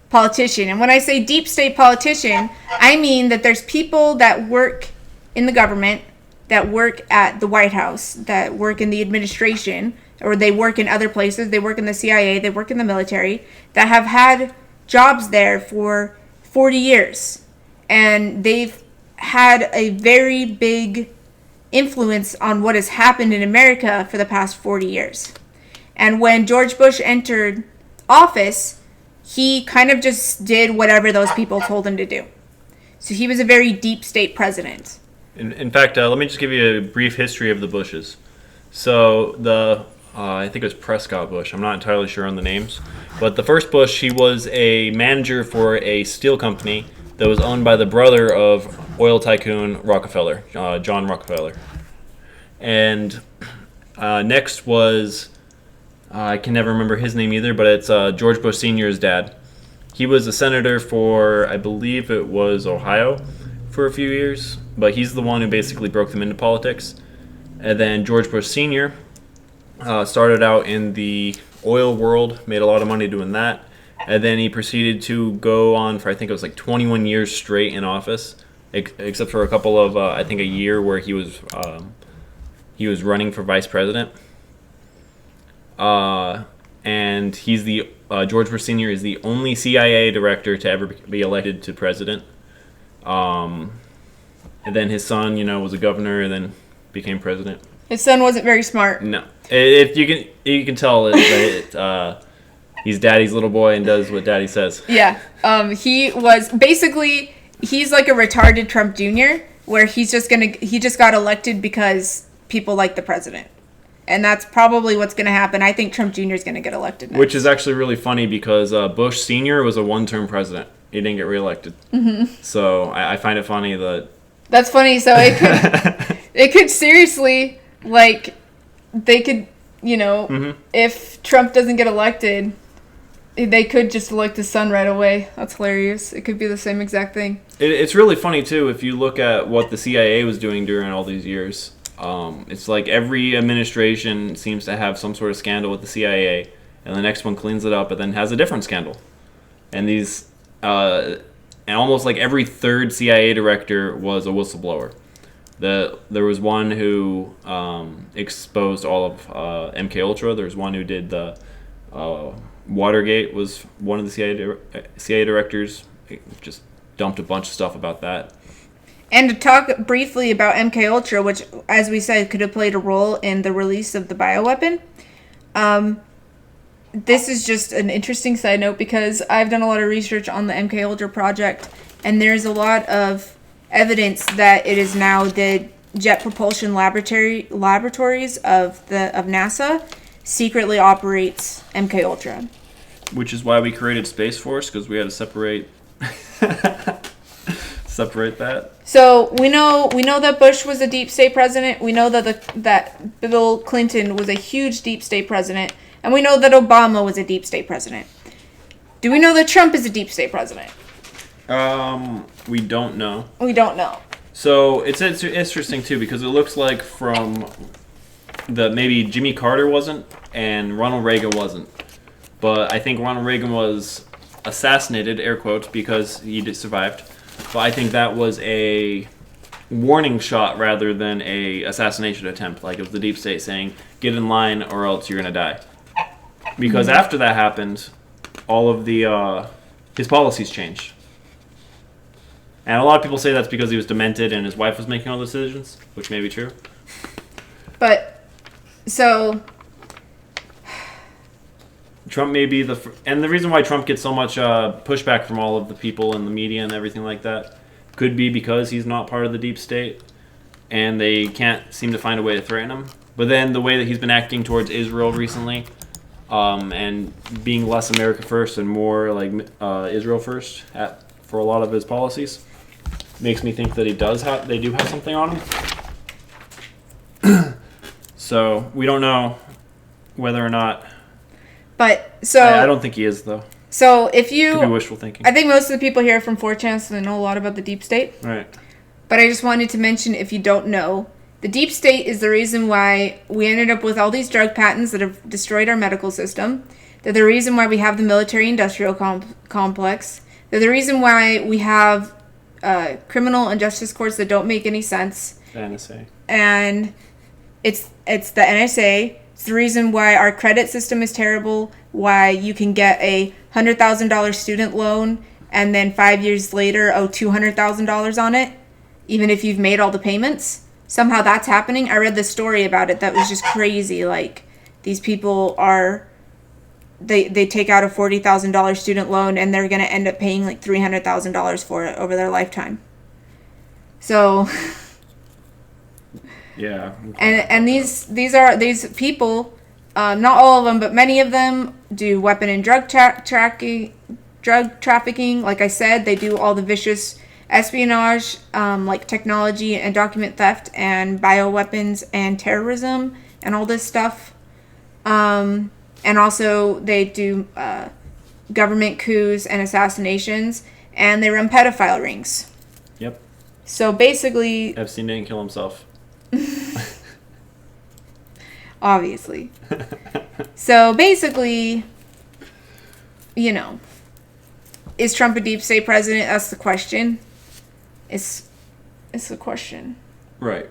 politician. And when I say deep state politician, I mean that there's people that work in the government, that work at the White House, that work in the administration, or they work in other places. They work in the CIA, they work in the military, that have had jobs there for 40 years. And they've had a very big influence on what has happened in America for the past 40 years. And when George Bush entered office, he kind of just did whatever those people told him to do. So he was a very deep state president. In fact, let me just give you a brief history of the Bushes. So I think it was Prescott Bush. I'm not entirely sure on the names. But the first Bush, he was a manager for a steel company that was owned by the brother of oil tycoon Rockefeller, John Rockefeller. And next was... I can never remember his name either, but it's George Bush Sr.'s dad. He was a senator for, I believe it was Ohio, for a few years, but he's the one who basically broke them into politics. And then George Bush Sr., Started out in the oil world, made a lot of money doing that, and then he proceeded to go on for, I think it was like 21 years straight in office, except for a couple of I think a year where he was running for vice president. And he's the George Bush Sr. is the only CIA director to ever be elected to president. And then his son, was a governor and then became president. His son wasn't very smart. No, you can tell that he's daddy's little boy and does what daddy says. Yeah, he's like a retarded Trump Jr., where he just got elected because people like the president. And that's probably what's going to happen. I think Trump Jr. is going to get elected next. Which is actually really funny because Bush Sr. was a one-term president. He didn't get reelected. Mm-hmm. So I find it funny that... That's funny. So it could seriously, like, they could, mm-hmm. if Trump doesn't get elected, they could just elect his son right away. That's hilarious. It could be the same exact thing. It's really funny, too, if you look at what the CIA was doing during all these years. It's like every administration seems to have some sort of scandal with the CIA, and the next one cleans it up and then has a different scandal. And and almost like every third CIA director was a whistleblower. There was one who exposed all of MK Ultra. There was one who did the Watergate. Was one of the CIA directors. Just dumped a bunch of stuff about that. And to talk briefly about MK Ultra, which, as we said, could have played a role in the release of the bioweapon. This is just an interesting side note because I've done a lot of research on the MK Ultra project, and there's a lot of evidence that it is now the Jet Propulsion Laboratories of NASA secretly operates MK Ultra. Which is why we created Space Force, because we had to separate that. So we know that Bush was a deep state president. We know that Bill Clinton was a huge deep state president, and we know that Obama was a deep state president. Do we know that Trump is a deep state president? We don't know. We don't know. So it's interesting too because it looks like from maybe Jimmy Carter wasn't and Ronald Reagan wasn't, but I think Ronald Reagan was assassinated, air quotes, because he survived. But I think that was a warning shot rather than a assassination attempt. Like it was the deep state saying, "Get in line, or else you're gonna die." Because after that happened, all of his policies changed, and a lot of people say that's because he was demented and his wife was making all the decisions, which may be true. But so Trump may be and the reason why Trump gets so much pushback from all of the people in the media and everything like that could be because he's not part of the deep state and they can't seem to find a way to threaten him. But then the way that he's been acting towards Israel recently and being less America first and more like Israel first for a lot of his policies makes me think that they do have something on him. So we don't know whether or not. But so I don't think he is though. So if you could be wishful thinking. I think most of the people here from 4chan, so they know a lot about the deep state. Right. But I just wanted to mention, if you don't know, the deep state is the reason why we ended up with all these drug patents that have destroyed our medical system. They're the reason why we have the military-industrial complex. They're the reason why we have criminal and justice courts that don't make any sense. The NSA. And it's the NSA. It's the reason why our credit system is terrible, why you can get a $100,000 student loan and then 5 years later owe $200,000 on it, even if you've made all the payments. Somehow that's happening. I read this story about it that was just crazy. Like, these people they take out a $40,000 student loan and they're going to end up paying like $300,000 for it over their lifetime. So... Yeah. And these people, not all of them, but many of them do weapon and drug trafficking. Like I said, they do all the vicious espionage, like technology and document theft and bioweapons and terrorism and all this stuff. And also they do government coups and assassinations, and they run pedophile rings. Yep. So basically... Epstein didn't kill himself. Obviously. So basically, you know, is Trump a deep state president? That's the question. It's the question. Right.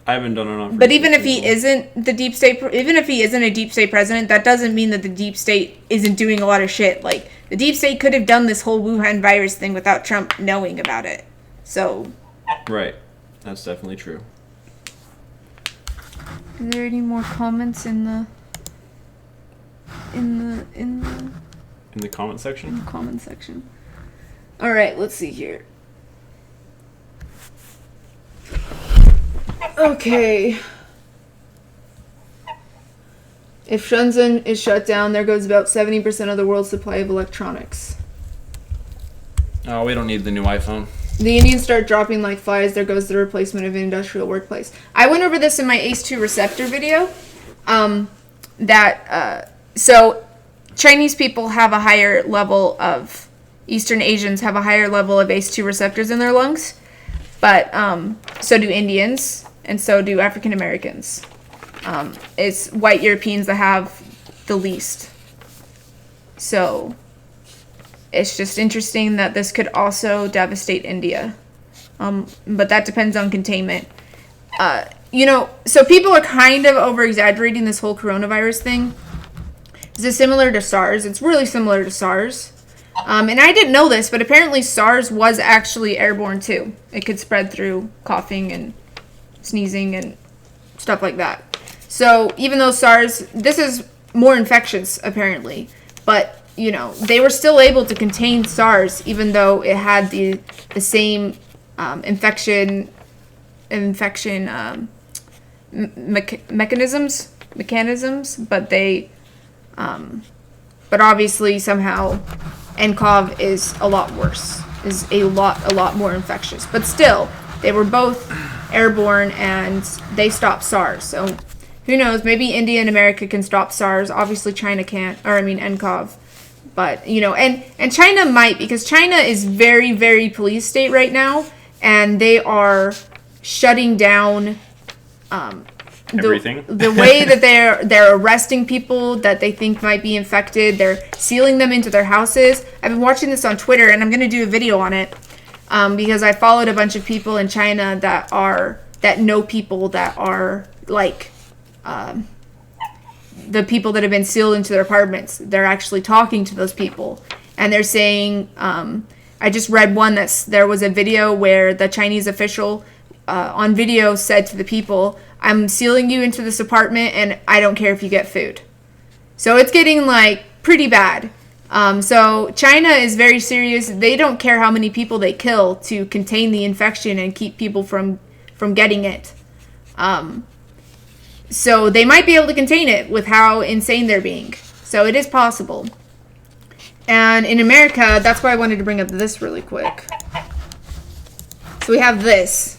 I haven't done enough. But even if he isn't the deep state, even if he isn't a deep state president, that doesn't mean that the deep state isn't doing a lot of shit. Like, the deep state could have done this whole Wuhan virus thing without Trump knowing about it. So. Right. That's definitely true. Are there any more comments in the comment section? Comment section. All right, let's see here. Okay. If Shenzhen is shut down, there goes about 70% of the world's supply of electronics. Oh, we don't need the new iPhone. The Indians start dropping like flies. There goes the replacement of an industrial workplace. I went over this in my ACE2 receptor video. So Chinese people have a higher level of, Eastern Asians have a higher level of ACE2 receptors in their lungs. But so do Indians, and so do African Americans. It's white Europeans that have the least. So it's just interesting that this could also devastate India. But that depends on containment. So people are kind of over-exaggerating this whole coronavirus thing. Is it similar to SARS? It's really similar to SARS. And I didn't know this, but apparently SARS was actually airborne too. It could spread through coughing and sneezing and stuff like that. So even though SARS, this is more infectious apparently, but they were still able to contain SARS even though it had the same mechanisms, but but obviously somehow nCoV is a lot worse, is a lot more infectious. But still, they were both airborne and they stopped SARS. So who knows? Maybe India and America can stop SARS. Obviously China can't, nCoV. But, and China might, because China is very, very police state right now, and they are shutting down everything. The way that they're arresting people that they think might be infected. They're sealing them into their houses. I've been watching this on Twitter, and I'm going to do a video on it because I followed a bunch of people in China that know people that are like the people that have been sealed into their apartments. They're actually talking to those people, and they're saying, I just read one there was a video where the Chinese official on video said to the people, "I'm sealing you into this apartment and I don't care if you get food." So it's getting like pretty bad. So China is very serious. They don't care how many people they kill to contain the infection and keep people from getting it. So they might be able to contain it with how insane they're being. So it is possible. And in America, that's why I wanted to bring up this really quick. So we have this.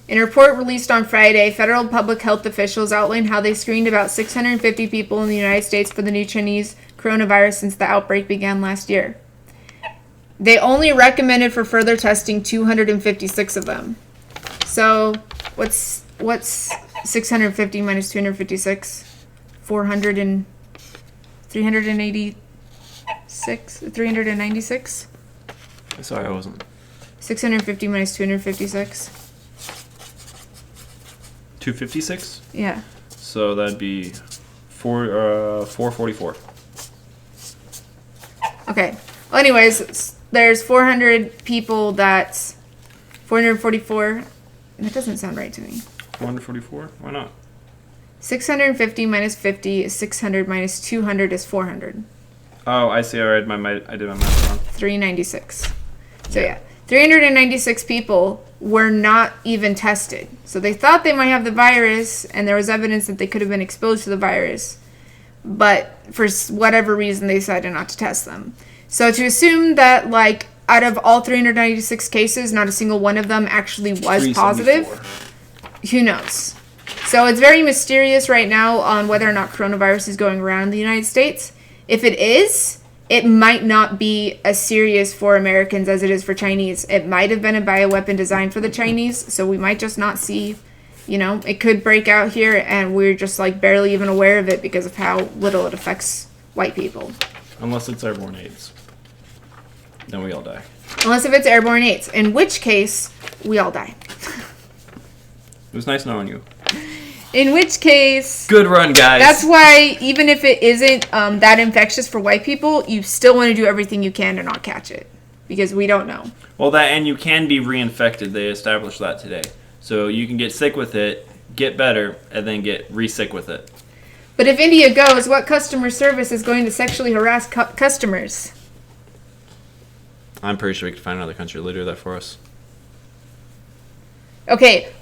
In a report released on Friday, federal public health officials outlined how they screened about 650 people in the United States for the new Chinese coronavirus since the outbreak began last year. They only recommended for further testing 256 of them. So what's 650 minus 256? 396? Sorry, I wasn't. 650 minus 256. 256? Yeah. So that'd be 444. Okay. Well, anyways, there's 400 people that's 444. That doesn't sound right to me. 444? Why not? 650 minus 50 is 600 minus 200 is 400. Oh, I see. I did my math wrong. 396. So yeah, 396 people were not even tested. So they thought they might have the virus, and there was evidence that they could have been exposed to the virus. But for whatever reason, they decided not to test them. So to assume that, like, out of all 396 cases, not a single one of them actually was positive, who knows? So it's very mysterious right now on whether or not coronavirus is going around in the United States. If it is, it might not be as serious for Americans as it is for Chinese. It might have been a bioweapon designed for the Chinese, so we might just not see You know, it could break out here and we're just like barely even aware of it because of how little it affects white people. Unless it's airborne AIDS. Then we all die. Unless if it's airborne AIDS, in which case we all die. It was nice knowing you. In which case... Good run, guys. That's why even if it isn't that infectious for white people, you still want to do everything you can to not catch it. Because we don't know. Well, that and you can be reinfected. They established that today. So you can get sick with it, get better, and then get re-sick with it. But if India goes, what customer service is going to sexually harass customers? I'm pretty sure we could find another country to do that for us. Okay,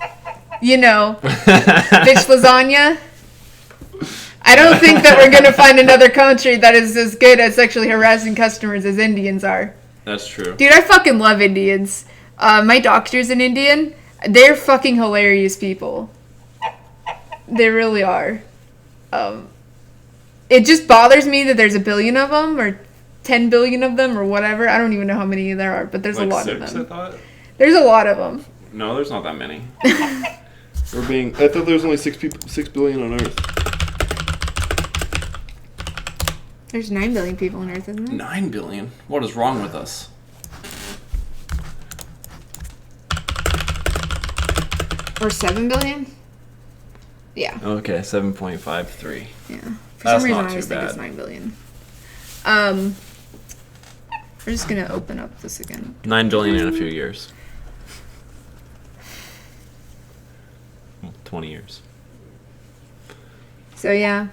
you know, bitch lasagna. I don't think that we're going to find another country that is as good at sexually harassing customers as Indians are. That's true. Dude, I fucking love Indians. My doctor's an Indian. They're fucking hilarious people. They really are. It just bothers me that there's a billion of them, or 10 billion of them, or whatever. I don't even know how many there are, but there's like a lot 6, of them. I thought? There's a lot of them. No, there's not that many. I thought there was only 6 billion on Earth. There's 9 billion people on Earth, isn't there? 9 billion? What is wrong with us? Or 7 billion? Yeah. Okay, 7.53. Yeah. For That's some reason, not I always too think it's bad. 9 billion. We're just gonna open up this again. 9 billion in a few years. 20 years. So yeah,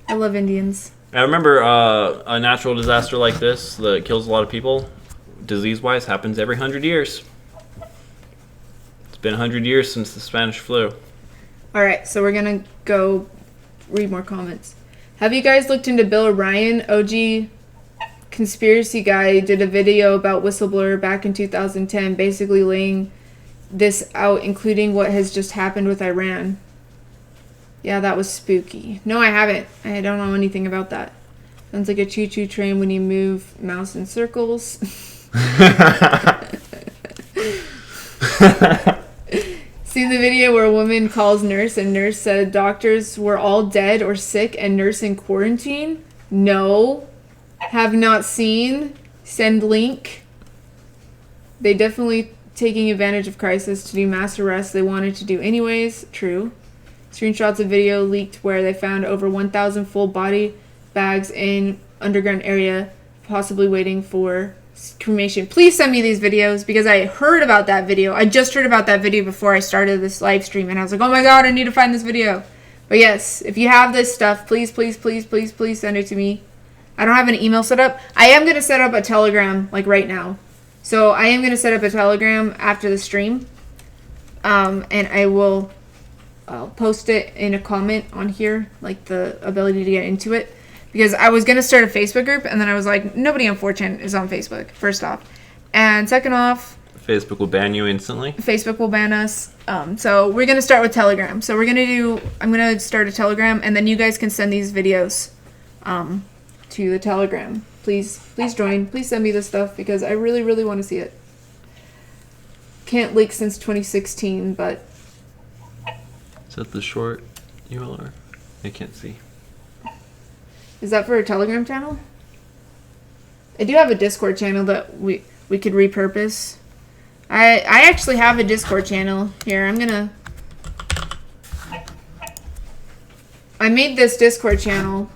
I love Indians. I remember a natural disaster like this that kills a lot of people, disease-wise, happens every 100 years. It's been 100 years since the Spanish flu. All right, so we're gonna go read more comments. Have you guys looked into Bill O'Brien? OG conspiracy guy did a video about whistleblower back in 2010, basically laying this out, including what has just happened with Iran. Yeah, that was spooky. No, I haven't. I don't know anything about that. Sounds like a choo-choo train when you move mouse in circles. Seen the video where a woman calls nurse and nurse said doctors were all dead or sick and nurse in quarantine? No. Have not seen. Send link. They definitely taking advantage of crisis to do mass arrests they wanted to do anyways. True. Screenshots of video leaked where they found over 1,000 full body bags in underground area, possibly waiting for cremation. Please send me these videos because I heard about that video. I just heard about that video before I started this live stream and I was like, oh my god, I need to find this video. But yes, if you have this stuff, please, please, please, please, please send it to me. I don't have an email set up. I am going to set up a Telegram like right now. So I am going to set up a Telegram after the stream. And I'll post it in a comment on here, like the ability to get into it. Because I was going to start a Facebook group, and then I was like, nobody on 4chan is on Facebook, first off. And second off, Facebook will ban you instantly. Facebook will ban us. So we're going to start with Telegram. So I'm going to start a Telegram, and then you guys can send these videos to the Telegram. Please join. Please send me this stuff, because I really, really want to see it. Can't leak since 2016, but... Is that the short URL? I can't see. Is that for a Telegram channel? I do have a Discord channel that we could repurpose. I actually have a Discord channel here. I made this Discord channel.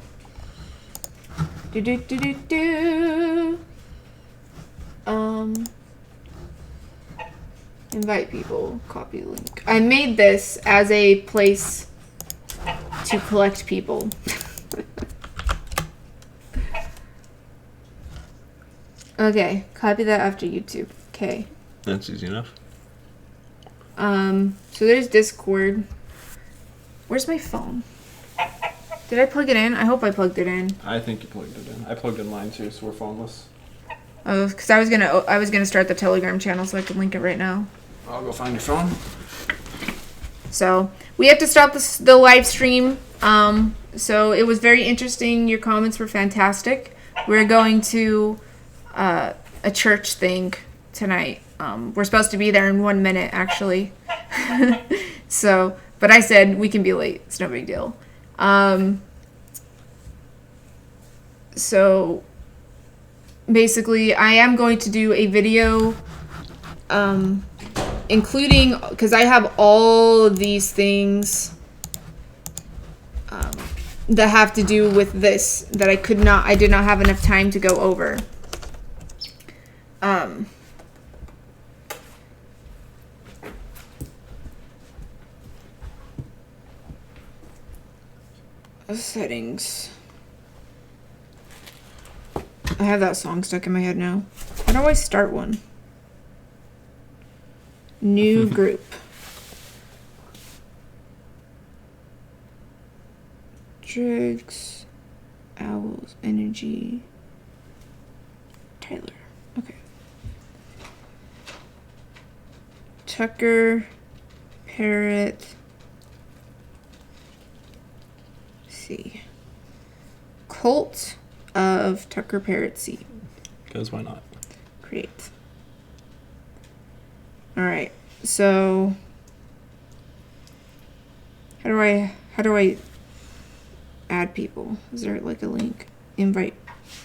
Invite people. Copy link. I made this as a place to collect people. Okay, copy that after YouTube. Okay. That's easy enough. So there's Discord. Where's my phone? Did I plug it in? I hope I plugged it in. I think you plugged it in. I plugged in mine too, so we're phoneless. Oh, because I was gonna start the Telegram channel so I could link it right now. I'll go find your phone. So we have to stop the live stream. So it was very interesting. Your comments were fantastic. We're going to a church thing tonight. We're supposed to be there in 1 minute, actually. So, but I said we can be late. It's no big deal. So basically, I am going to do a video, including, because I have all of these things that have to do with this that I did not have enough time to go over. Settings. I have that song stuck in my head now. How do I start one? New group. Driggs, Owls, Energy, Tyler. Okay. Tucker, Parrot. See. Cult of Tucker Parrot C. Because why not? Create. Alright, so how do I add people? Is there like a link? Invite.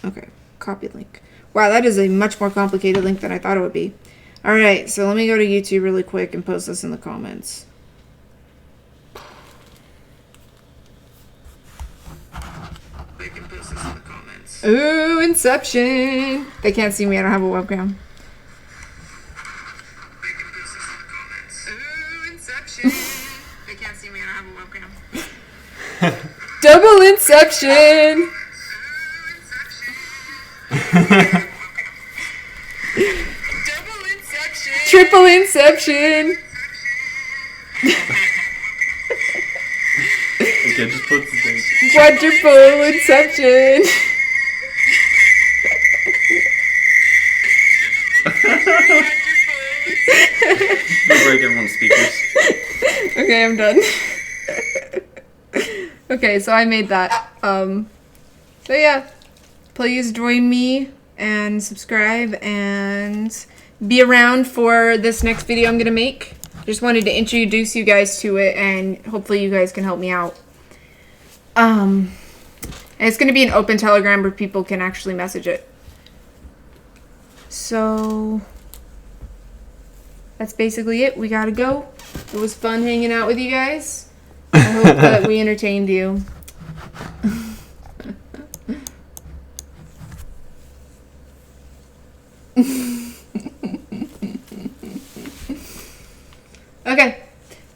Okay, copy link. Wow, that is a much more complicated link than I thought it would be. Alright, so let me go to YouTube really quick and post this in the comments. Ooh, Inception! They can't see me, I don't have a webcam. Ooh, Inception! They can't see me, I don't have a webcam. Double Inception! Double Inception! Triple Inception! Okay, just put the thing. Quadruple Inception! Break everyone's speakers. Okay, I'm done. Okay, so I made that. So yeah, please join me and subscribe and be around for this next video I'm gonna make. Just wanted to introduce you guys to it, and hopefully you guys can help me out. And it's gonna be an open Telegram where people can actually message it. So that's basically it. We gotta go. It was fun hanging out with you guys. I hope that we entertained you. Okay,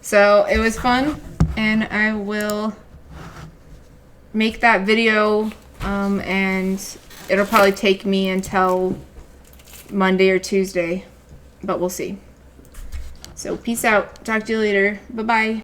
so it was fun, and I will make that video, and it'll probably take me until Monday or Tuesday, but we'll see. So peace out. Talk to you later. Bye-bye.